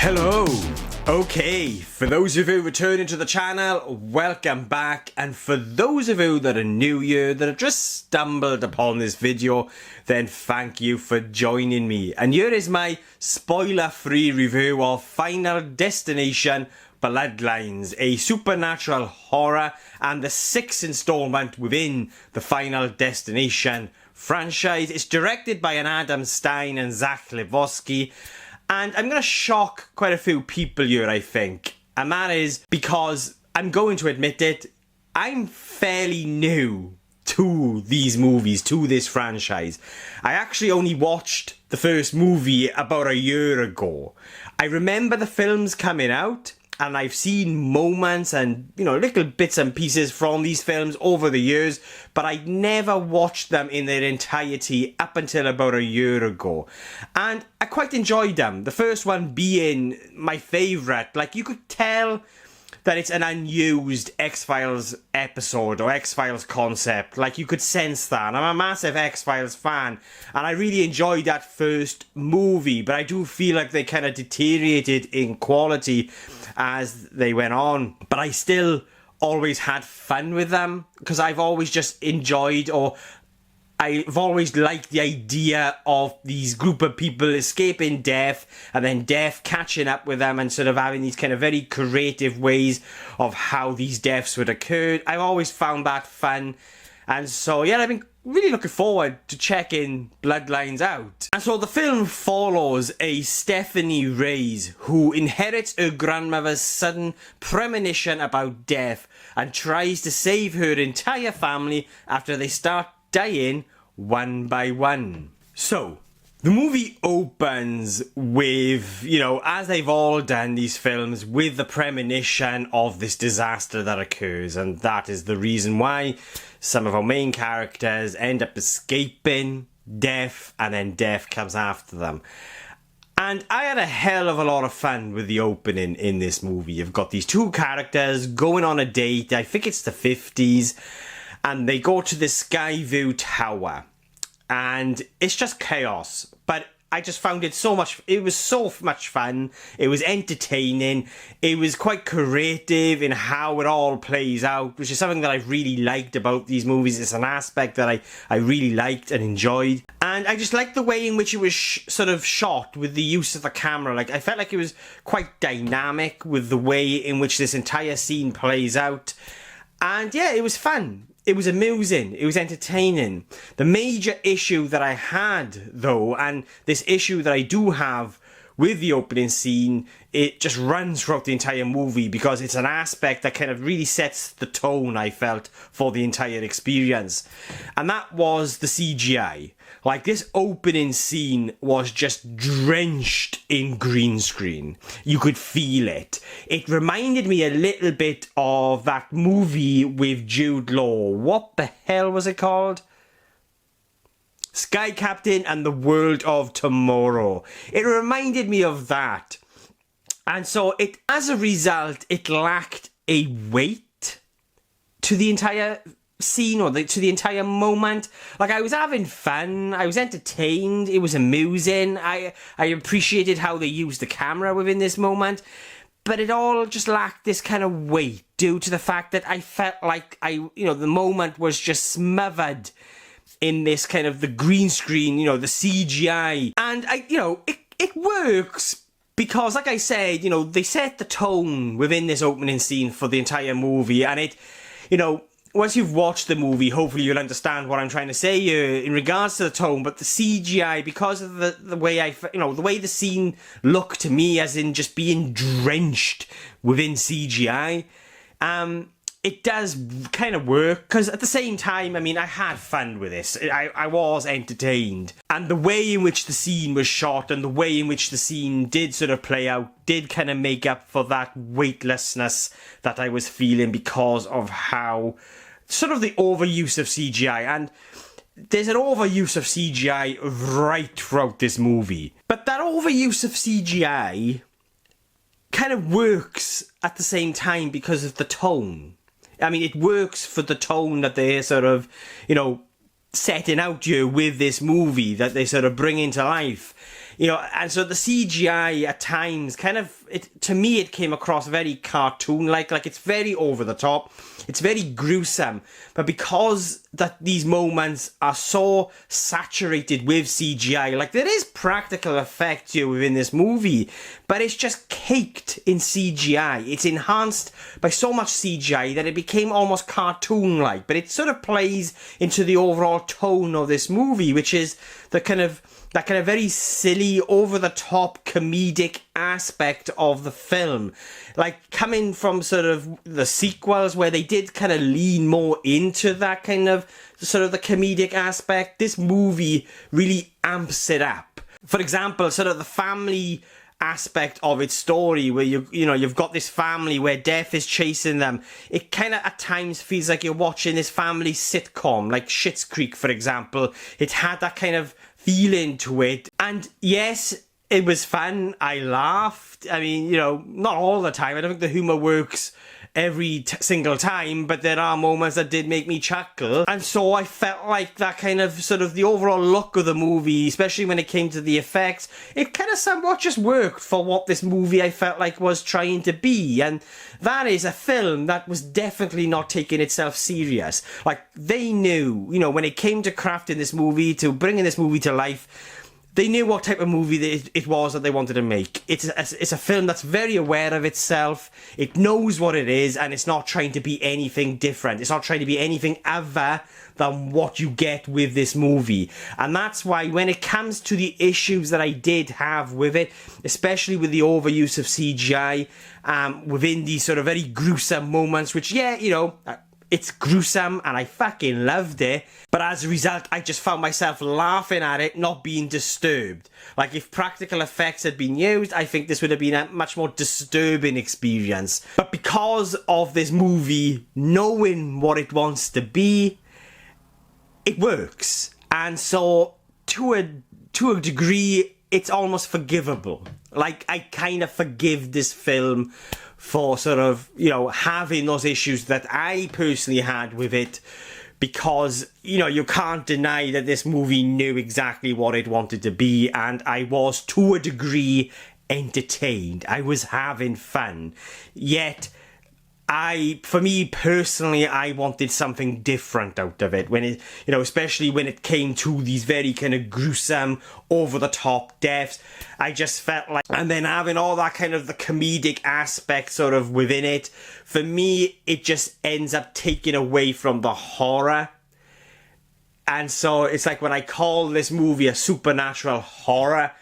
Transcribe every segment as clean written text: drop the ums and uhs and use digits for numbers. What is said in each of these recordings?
Hello! Okay, for those of you returning to the channel, welcome back, and for those of you that are new here, that have just stumbled upon this video, then thank you for joining me. And here is my spoiler-free review of Final Destination Bloodlines, a supernatural horror and the 6th installment within the Final Destination franchise. It's directed by an Adam Stein and Lipovsky. And I'm going to shock quite a few people here, I think. And that is because, I'm going to admit it, I'm fairly new to these movies, to this franchise. I actually only watched the first movie about a year ago. I remember the films coming out, and I've seen moments and, little bits and pieces from these films over the years, but I'd never watched them in their entirety up until about a year ago. And I quite enjoyed them. The first one being my favourite. Like, you could tell that it's an unused X-Files episode or X-Files concept. Like, you could sense that. I'm a massive X-Files fan, and I really enjoyed that first movie, but I do feel like they kind of deteriorated in quality as they went on. But I still always had fun with them, because I've always just enjoyed, or I've always liked the idea of these group of people escaping death and then death catching up with them and sort of having these kind of very creative ways of how these deaths would occur. I've always found that fun. And so, yeah, I've been really looking forward to checking Bloodlines out. And so the film follows a Stephanie Reyes who inherits her grandmother's sudden premonition about death and tries to save her entire family after they start dying one by one. So, the movie opens with, as they've all done these films, with the premonition of this disaster that occurs, and that is the reason why some of our main characters end up escaping death, and then death comes after them. And I had a hell of a lot of fun with the opening in this movie. You've got these two characters going on a date, I think it's the 50s, and they go to the Skyview Tower, and it's just chaos. But I just found it it was so much fun, it was entertaining, it was quite creative in how it all plays out, which is something that I've really liked about these movies. It's an aspect that I really liked and enjoyed. And I just liked the way in which it was sort of shot with the use of the camera. Like, I felt like it was quite dynamic with the way in which this entire scene plays out. And yeah, it was fun. It was amusing. It was entertaining. The major issue that I had, though, and this issue that I do have with the opening scene, it just runs throughout the entire movie because it's an aspect that kind of really sets the tone, I felt, for the entire experience. And that was the CGI. Like, this opening scene was just drenched in green screen. You could feel it. It reminded me a little bit of that movie with Jude Law. What the hell was it called? Sky Captain and the World of Tomorrow. It reminded me of that. And so, as a result, it lacked a weight to the entire scene, or to the entire moment. Like, I was having fun, I was entertained, it was amusing, I appreciated how they used the camera within this moment, but it all just lacked this kind of weight due to the fact that I felt like the moment was just smothered in this kind of the green screen, the CGI. And it works because, like I said, they set the tone within this opening scene for the entire movie, and it, once you've watched the movie, hopefully you'll understand what I'm trying to say here in regards to the tone. But the CGI, because of the way the way the scene looked to me, as in just being drenched within CGI, it does kind of work, because at the same time, I had fun with this. I was entertained. And the way in which the scene was shot and the way in which the scene did sort of play out did kind of make up for that weightlessness that I was feeling because of how sort of the overuse of CGI. And there's an overuse of CGI right throughout this movie. But that overuse of CGI kind of works at the same time because of the tone. It works for the tone that they're sort of, setting out here with this movie, that they sort of bring into life. And so the CGI at times to me it came across very cartoon-like. Like, it's very over the top, it's very gruesome, but because that these moments are so saturated with CGI, like, there is practical effect here within this movie, but it's just caked in CGI. It's enhanced by so much CGI that it became almost cartoon-like, but it sort of plays into the overall tone of this movie, which is that kind of very silly, over-the-top comedic aspect of the film. Like, coming from sort of the sequels where they did kind of lean more into that kind of sort of the comedic aspect, this movie really amps it up. For example, sort of the family aspect of its story, where you've got this family where death is chasing them. It kind of at times feels like you're watching this family sitcom, like Schitt's Creek, for example. It had that kind of feeling to it, and yes, it was fun. I laughed. I mean, not all the time. I don't think the humor works every single time, but there are moments that did make me chuckle. And so I felt like that kind of sort of the overall look of the movie, especially when it came to the effects, it kind of somewhat just worked for what this movie I felt like was trying to be. And that is a film that was definitely not taking itself serious. Like, they knew, when it came to crafting this movie, to bringing this movie to life, they knew what type of movie it was that they wanted to make. It's a film that's very aware of itself. It knows what it is, and it's not trying to be anything different. It's not trying to be anything other than what you get with this movie. And that's why when it comes to the issues that I did have with it, especially with the overuse of CGI, within these sort of very gruesome moments, which, it's gruesome and I fucking loved it, but as a result I just found myself laughing at it, not being disturbed. Like, if practical effects had been used, I think this would have been a much more disturbing experience. But because of this movie knowing what it wants to be, it works. And so to a degree, it's almost forgivable. Like, I kind of forgive this film for sort of, having those issues that I personally had with it, because, you can't deny that this movie knew exactly what it wanted to be, and I was, to a degree, entertained. I was having fun. Yet, for me personally, I wanted something different out of it. When it, especially when it came to these very kind of gruesome, over-the-top deaths, I just felt like, and then having all that kind of the comedic aspect sort of within it, for me, it just ends up taking away from the horror. And so it's like, when I call this movie a supernatural horror,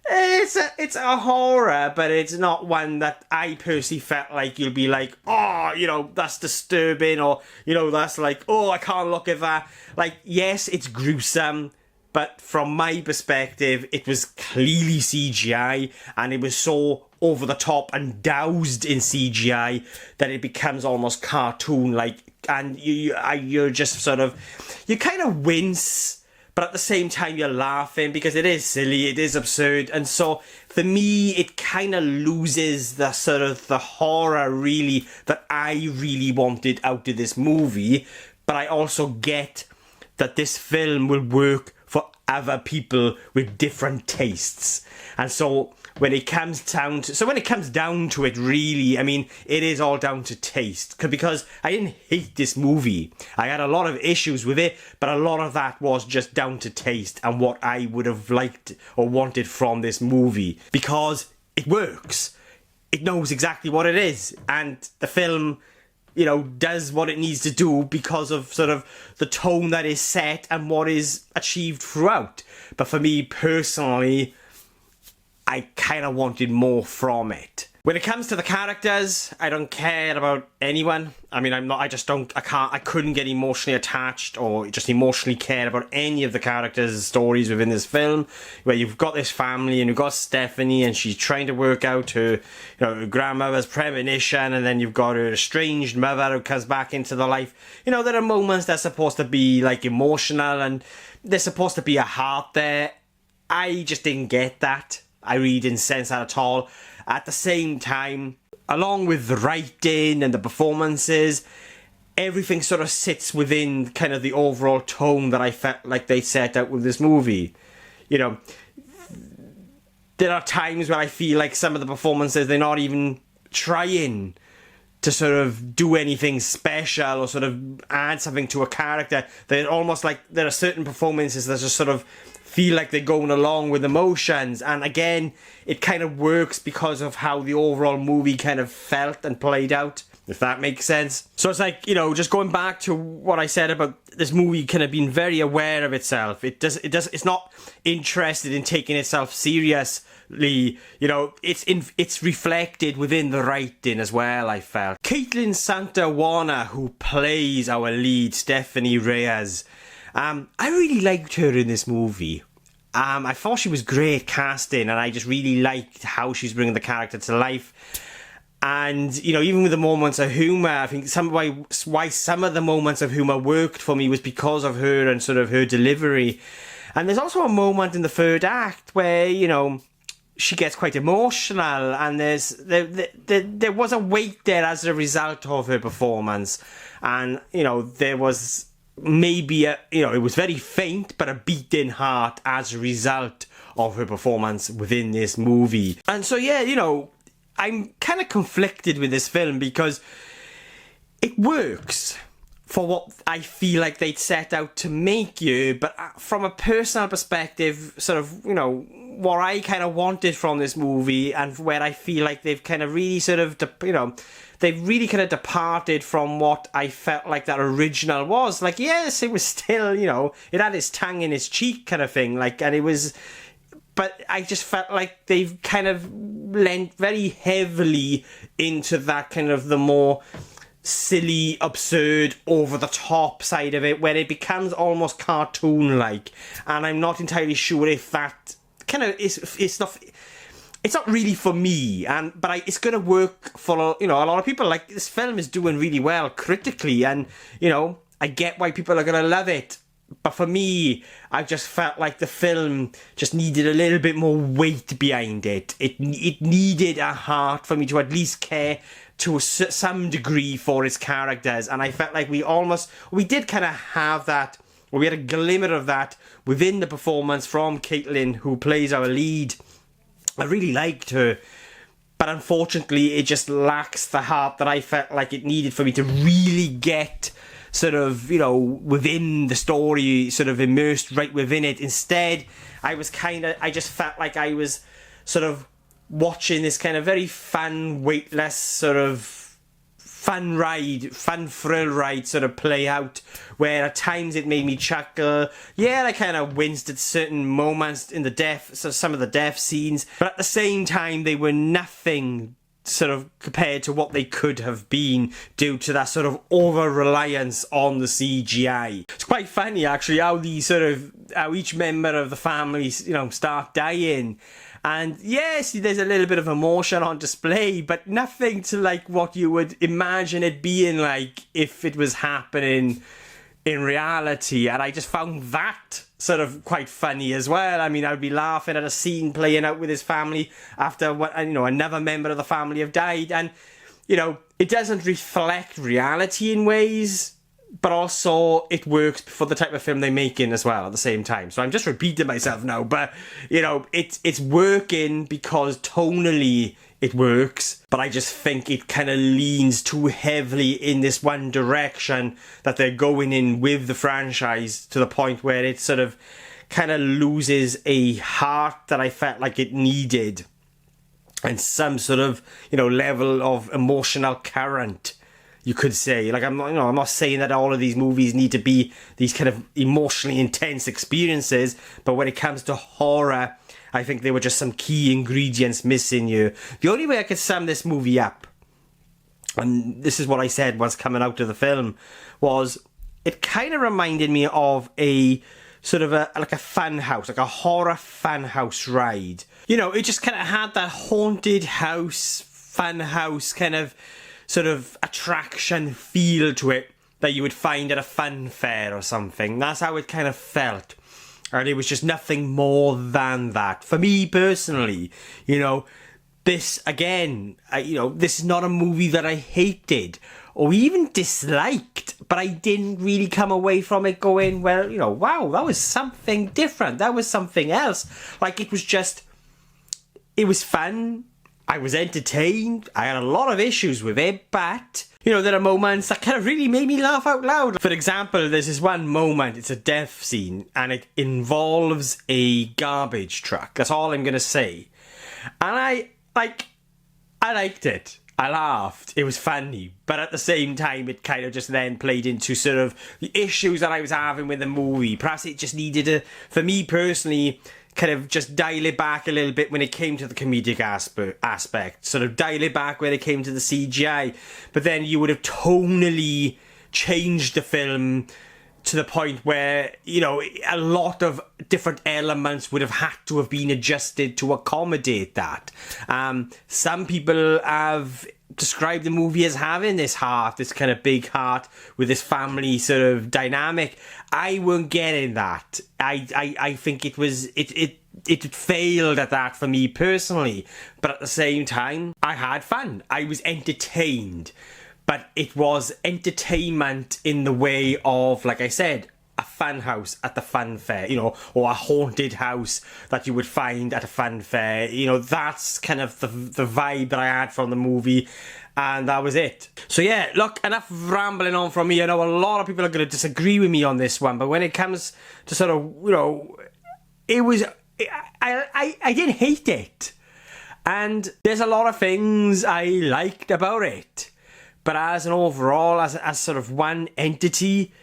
it's a horror, but it's not one that I personally felt like you'll be like, oh, that's disturbing, or, that's like, oh, I can't look at that. Like, yes, it's gruesome, but from my perspective, it was clearly CGI, and it was so over the top and doused in CGI that it becomes almost cartoon-like, and you're just sort of, you kind of wince, but at the same time you're laughing because it is silly, it is absurd. And so for me, it kind of loses the sort of the horror really that I really wanted out of this movie. But I also get that this film will work for other people with different tastes. And so when it comes down to it, really, I mean, it is all down to taste. Because I didn't hate this movie. I had a lot of issues with it, but a lot of that was just down to taste and what I would have liked or wanted from this movie. Because it works. It knows exactly what it is. And the film, does what it needs to do because of sort of the tone that is set and what is achieved throughout. But for me personally, I kind of wanted more from it. When it comes to the characters, I don't care about anyone. I mean, I couldn't get emotionally attached or just emotionally care about any of the characters' stories within this film, where you've got this family and you've got Stephanie and she's trying to work out her, her grandmother's premonition, and then you've got her estranged mother who comes back into the life. There are moments that's supposed to be like emotional and there's supposed to be a heart there. I just didn't get that. I really didn't sense that at all. At the same time, along with the writing and the performances, everything sort of sits within kind of the overall tone that I felt like they set out with this movie. there are times where I feel like some of the performances, they're not even trying to sort of do anything special or sort of add something to a character. They're almost like there are certain performances that just sort of feel like they're going along with emotions. And again, it kind of works because of how the overall movie kind of felt and played out, if that makes sense. So it's like, you know, just going back to what I said about this movie kind of being very aware of itself. It's not interested in taking itself seriously. You know, it's reflected within the writing as well, I felt. Kaitlyn Juana, who plays our lead, Stephanie Reyes, I really liked her in this movie. I thought she was great casting, and I just really liked how she's bringing the character to life. And, you know, even with the moments of humour, I think why some of the moments of humour worked for me was because of her and sort of her delivery. And there's also a moment in the third act where, you know, she gets quite emotional, and there was a weight there as a result of her performance. And, you know, there was maybe it was very faint, but a beating heart as a result of her performance within this movie. And so, yeah, you know, I'm kind of conflicted with this film because it works for what I feel like they'd set out to make you, but from a personal perspective, sort of, you know, what I kind of wanted from this movie and where I feel like they've kind of really sort of, you know, they've really kind of departed from what I felt like that original was. Like, yes, it was still, you know, it had its tongue in its cheek kind of thing, like, and it was... But I just felt like they've kind of lent very heavily into that kind of the more silly, absurd, over-the-top side of it, where it becomes almost cartoon-like. And I'm not entirely sure if that kind of is... It's not really for me, but it's going to work for, you know, a lot of people. Like, this film is doing really well critically, and, you know, I get why people are going to love it. But for me, I just felt like the film just needed a little bit more weight behind it. It needed a heart for me to at least care to some degree for its characters. And I felt like we did kind of have that, or we had a glimmer of that within the performance from Kaitlyn, who plays our lead. I really liked her. But unfortunately, it just lacks the heart that I felt like it needed for me to really get... sort of, you know, within the story, sort of immersed right within it. Instead, I just felt like I was sort of watching this kind of very fun, weightless, sort of fun thrill ride sort of play out, where at times it made me chuckle. Yeah, I kind of winced at certain moments in some of the death scenes, but at the same time, they were nothing sort of compared to what they could have been due to that sort of over-reliance on the CGI. It's quite funny, actually, how each member of the family, you know, start dying. And yes, there's a little bit of emotion on display, but nothing to like what you would imagine it being like if it was happening in reality. And I just found that sort of quite funny as well. I mean, I'd be laughing at a scene playing out with his family after another member of the family have died, and, you know, it doesn't reflect reality in ways, but also it works for the type of film they're making as well at the same time. So I'm just repeating myself now, but, you know, it's working because tonally it works, but I just think it kind of leans too heavily in this one direction that they're going in with the franchise, to the point where it sort of kind of loses a heart that I felt like it needed, and some sort of, you know, level of emotional current, you could say. Like, I'm not saying that all of these movies need to be these kind of emotionally intense experiences, but when it comes to horror, I think there were just some key ingredients missing here. The only way I could sum this movie up, and this is what I said once coming out of the film, was it kind of reminded me of a sort of like a fun house, like a horror fun house ride. You know, it just kind of had that haunted house, fun house kind of sort of attraction feel to it that you would find at a fun fair or something. That's how it kind of felt. And it was just nothing more than that. For me personally, you know, this, again, this is not a movie that I hated or even disliked, but I didn't really come away from it going, well, you know, wow, that was something different. That was something else. Like, it was just it was fun. I was entertained. I had a lot of issues with it, but, you know, there are moments that kind of really made me laugh out loud. For example, there's this one moment, it's a death scene, and it involves a garbage truck. That's all I'm going to say. And I liked it. I laughed. It was funny. But at the same time, it kind of just then played into sort of the issues that I was having with the movie. Perhaps it just needed to, for me personally, kind of just dial it back a little bit when it came to the comedic aspect. Sort of dial it back when it came to the CGI. But then you would have tonally changed the film to the point where, you know, a lot of different elements would have had to have been adjusted to accommodate that. Some people have described the movie as having this heart, this kind of big heart with this family sort of dynamic. I weren't getting that. I think it failed at that for me personally. But at the same time, I had fun. I was entertained. But it was entertainment in the way of, like I said, a fun house at the fun fair, you know, or a haunted house that you would find at a fun fair. You know, that's kind of the vibe that I had from the movie, and that was it. So yeah, look, enough rambling on from me. I know a lot of people are going to disagree with me on this one, but when it comes to sort of, you know, it was, I didn't hate it. And there's a lot of things I liked about it. But as an overall, as sort of one entity,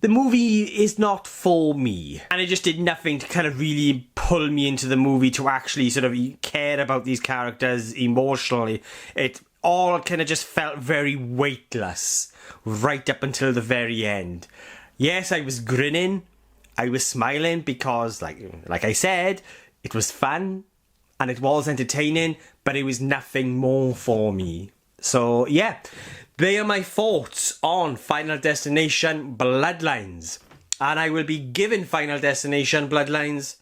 the movie is not for me. And it just did nothing to kind of really pull me into the movie to actually sort of care about these characters emotionally. It all kind of just felt very weightless right up until the very end. Yes, I was grinning. I was smiling because, like I said, it was fun and it was entertaining, but it was nothing more for me. So, yeah, they are my thoughts on Final Destination Bloodlines. And I will be giving Final Destination Bloodlines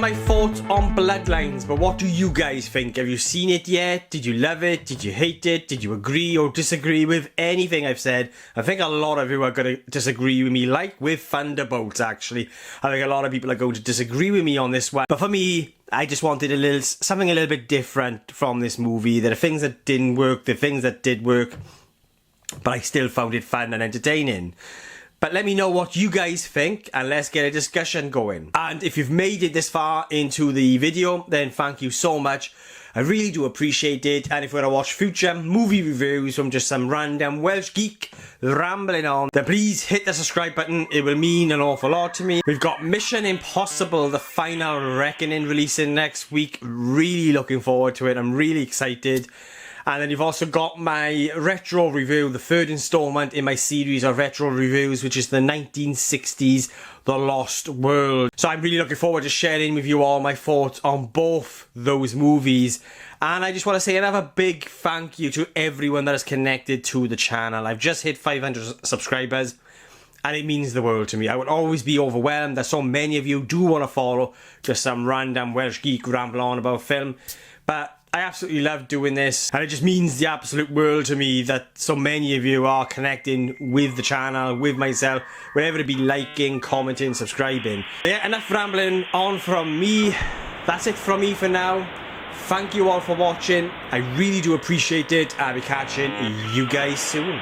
my thoughts on Bloodlines. But what do you guys think? Have you seen it yet? Did you love it? Did you hate it? Did you agree or disagree with anything I've said? I think a lot of you are going to disagree with me, like with Thunderbolts, actually. I think a lot of people are going to disagree with me on this one. But for me, I just wanted something a little bit different from this movie. There are things that didn't work, there are things that did work, but I still found it fun and entertaining. But let me know what you guys think, and let's get a discussion going. And if you've made it this far into the video, then thank you so much. I really do appreciate it. And if you want to watch future movie reviews from just some random Welsh geek rambling on, then please hit the subscribe button. It will mean an awful lot to me. We've got Mission Impossible, The Final Reckoning, releasing next week. Really looking forward to it. I'm really excited. And then you've also got my retro review, the third installment in my series of retro reviews, which is the 1960s The Lost World. So I'm really looking forward to sharing with you all my thoughts on both those movies. And I just want to say another big thank you to everyone that is connected to the channel. I've just hit 500 subscribers, and it means the world to me. I would always be overwhelmed that so many of you do want to follow just some random Welsh geek ramble on about film. But I absolutely love doing this, and it just means the absolute world to me that so many of you are connecting with the channel, with myself, whatever it be, liking, commenting, subscribing. Yeah, enough rambling on from me. That's it from me for now. Thank you all for watching. I really do appreciate it. I'll be catching you guys soon.